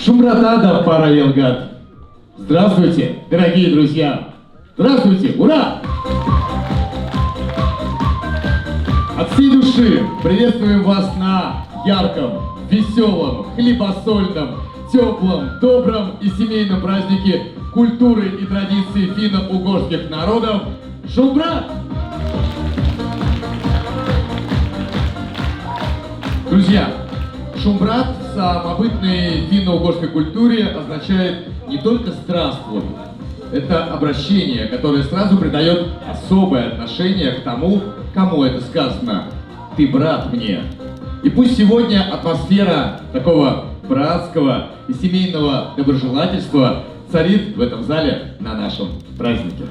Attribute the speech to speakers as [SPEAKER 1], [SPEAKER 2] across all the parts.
[SPEAKER 1] Шумратада пара Елгат. Здравствуйте, дорогие друзья! Здравствуйте! Ура! От всей души приветствуем вас на ярком, веселом, хлебосольном, теплом, добром и семейном празднике культуры и традиций финно-угорских народов Шумбрат! Друзья, Шумбрат в самобытной финно-угорской культуре означает не только «здравствуй». Это обращение, которое сразу придает особое отношение к тому, кому это сказано. «Ты брат мне». И пусть сегодня атмосфера такого братского и семейного доброжелательства царит в этом зале на нашем празднике.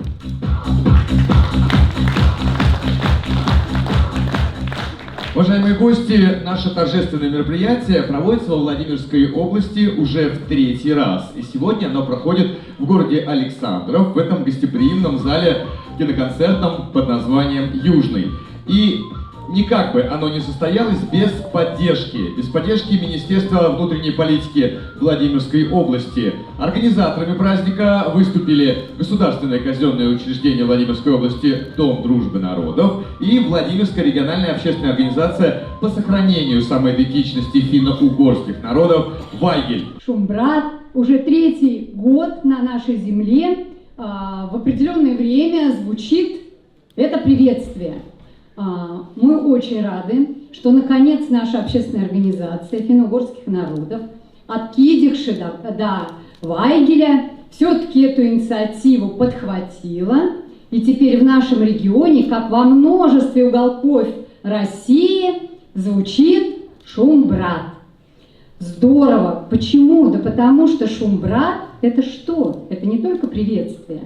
[SPEAKER 1] Уважаемые гости, наше торжественное мероприятие проводится во Владимирской области уже в 3-й раз. И сегодня оно проходит в городе Александров, в этом гостеприимном зале киноконцертном под названием «Южный». И никак бы оно не состоялось без поддержки Министерства внутренней политики Владимирской области. Организаторами праздника выступили Государственное казенное учреждение Владимирской области «Дом дружбы народов» и Владимирская региональная общественная организация по сохранению самоидентичности финно-угорских народов «Вайгель».
[SPEAKER 2] Шумбрат уже 3-й год на нашей земле. В определенное время звучит это приветствие. Мы очень рады, что наконец наша общественная организация финно-угорских народов от Кидихши до Вайгеля все-таки эту инициативу подхватила. И теперь в нашем регионе, как во множестве уголков России, звучит Шумбрат. Здорово! Почему? Да потому что Шумбрат – это что? Это не только приветствие,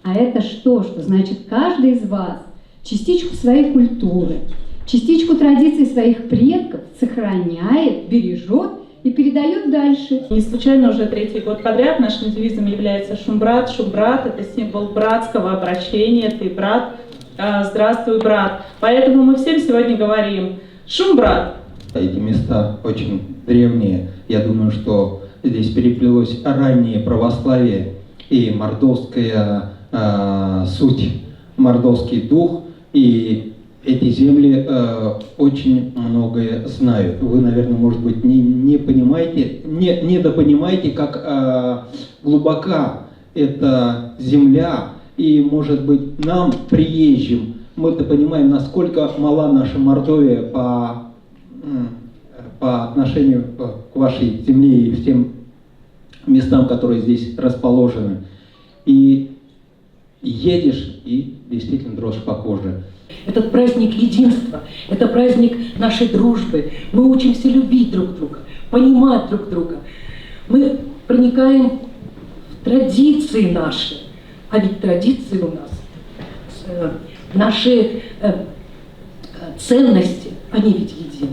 [SPEAKER 2] а это что? Что значит каждый из вас частичку своей культуры, частичку традиций своих предков сохраняет, бережет и передает дальше.
[SPEAKER 3] Не случайно уже 3-й год подряд нашим девизом является Шумбрат. Шумбрат – это символ братского обращения. Ты брат, здравствуй, брат. Поэтому мы всем сегодня говорим Шумбрат.
[SPEAKER 4] Эти места очень древние. Я думаю, что здесь переплелось раннее православие и мордовская суть, мордовский дух. И эти земли очень многое знают. Вы, наверное, может быть, не понимаете, недопонимаете, как глубока эта земля. И, может быть, нам, приезжим, мы-то понимаем, насколько мала наша Мордовия по отношению к вашей земле и всем местам, которые здесь расположены. И едешь, и действительно дрожь по коже.
[SPEAKER 5] Этот праздник единства, это праздник нашей дружбы. Мы учимся любить друг друга, понимать друг друга. Мы проникаем в традиции наши, а ведь традиции у нас, наши ценности, они ведь едины.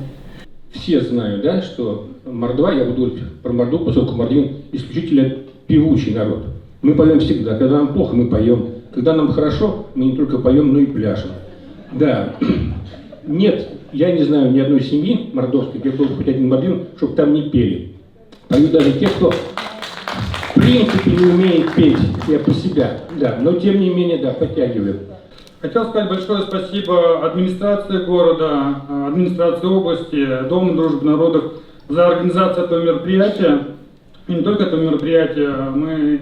[SPEAKER 6] Все знают, да, что Мордва, я буду говорить про Мордву, поскольку мордвин исключительно певучий народ. Мы поем всегда. Когда нам плохо, мы поем. Когда нам хорошо, мы не только поем, но и пляшем. Да. Нет, я не знаю ни одной семьи мордовской, где был хоть один мордвин, чтобы там не пели. Поют даже те, кто в принципе не умеет петь. Я по себя, да. Но тем не менее, да, подтягивают.
[SPEAKER 7] Хотел сказать большое спасибо администрации города, администрации области, Дому дружбы народов за организацию этого мероприятия. И не только это мероприятие, мы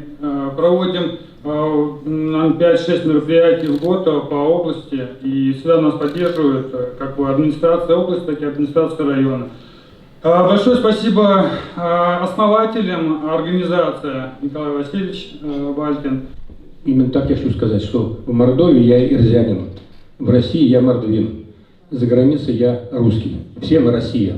[SPEAKER 7] проводим 5-6 мероприятий в год по области, и всегда нас поддерживают как бы администрация области, так и администрация района. Большое спасибо основателям организации Николай Васильевич Балькин.
[SPEAKER 6] Именно так я хочу сказать, что в Мордовии я ирзянин, в России я мордвин, за границей я русский. Все мы Россия.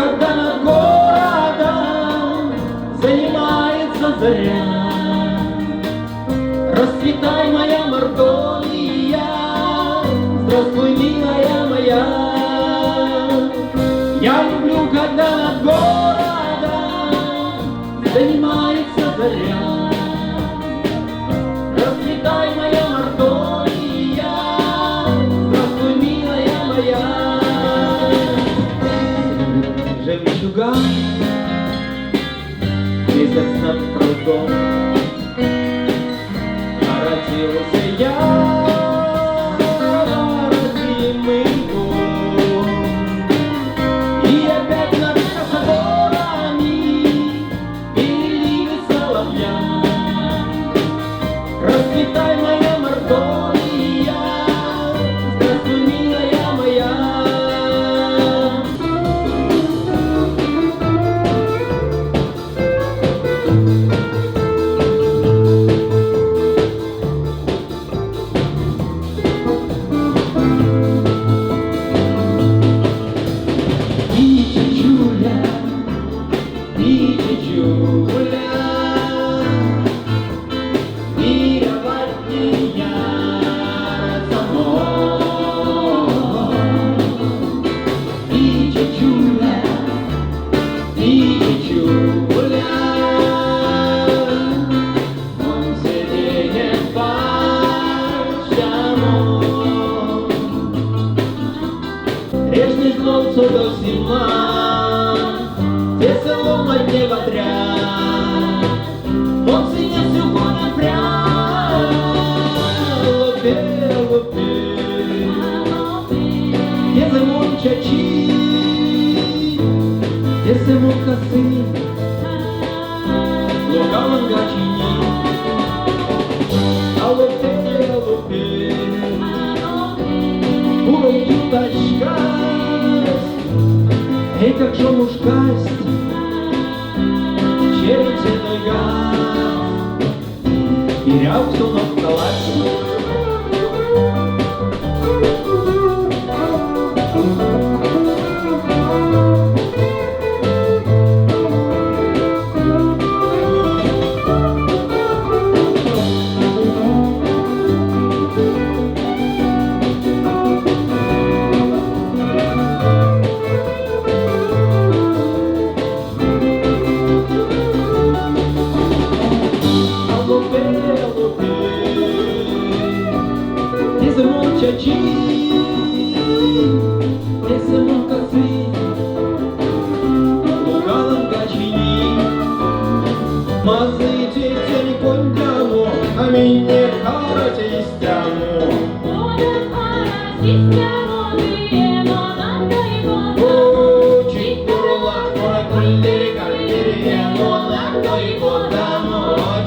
[SPEAKER 4] когда над городом занимается заря. Расцветай, моя Мордовия, здравствуй, милая моя. Я люблю, когда над городом занимается заря. Расцветай, моя Мордовия, здравствуй, милая моя. Жемчуган, месяц над прудом, родился я, родимый год. И опять над соборами переливы соловья. Расцветай, моя Мордовия, здравствуй, милая моя. Режный солнцу до зима, где село на дне водря, он синя всю года прям, лупе, лупе, где зимон чачи, где зимон косы, луга лангачини, а лупе, лупе, буром ютачка. Эй, как же мужкасть, черепце нога, и рябцу на калачу. Чачи, если мон косы, луга лангачини, мазы тетя не понямо, а меня харате истямо. О, чикурула, кора кульдери, кардери, но на то и годамо.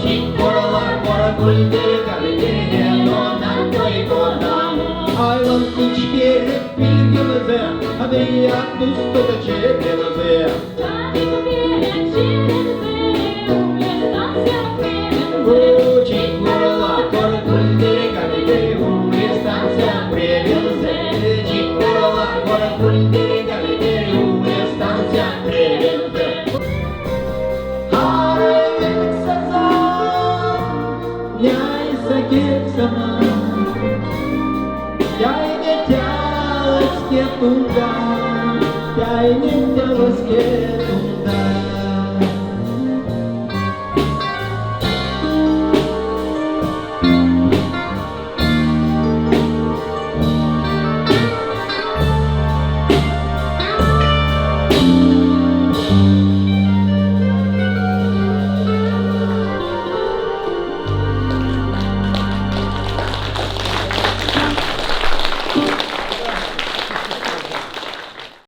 [SPEAKER 4] Чикурула, кора кульдери, кардери, но на то и годамо. Aylan içkeri bilgimize, hadi yaklı usta çevremize. O çikuralar, kara kuldiri kalite, uli stansiya prevenize. Çikuralar, kara kuldiri kalite, uli stansiya prevenize. Hareket sazan, nyay sakit zaman. Я и не тялась, не туда, я и не тялась,